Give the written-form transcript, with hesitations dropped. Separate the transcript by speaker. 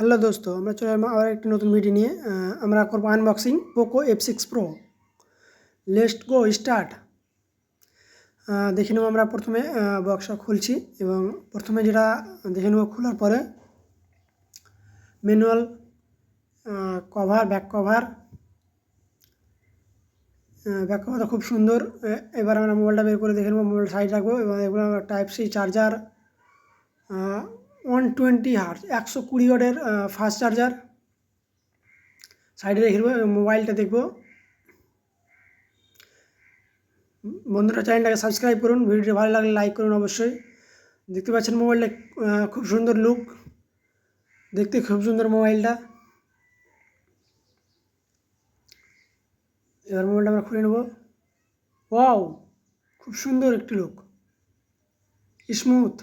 Speaker 1: Hello দোস্ত, আমরা চলে এলাম আবার একটি নতুন ভিডিও নিয়ে। আমরা করবো unboxing Poco F6 Pro। Let's go start. দেখে নেব আমরা প্রথমে বক্সটা খুলছি এবং প্রথমে যেটা দেখে নেব খোলার পরে ম্যানুয়াল কভার, ব্যাক কভারটা খুব সুন্দর। এবার আমরা মোবাইলটা বের করে দেখে নেব, মোবাইল সাইড রাখবো এবং এগুলো আমরা টাইপ সি চার্জার, 120 Hz 120 ওয়াটের ফাস্ট চার্জার সাইডে রেখে দেবো এবং মোবাইলটা দেখবো। বন্ধুরা, চ্যানেলটাকে সাবস্ক্রাইব করুন, ভিডিওটি ভালো লাগলে লাইক করুন অবশ্যই। দেখতে পাচ্ছেন মোবাইলটা খুব সুন্দর লুক, দেখতে খুব সুন্দর মোবাইলটা। এবার মোবাইলটা আমরা খুলে নেব। ওয়াও, খুব সুন্দর একটি লুক, স্মুথ।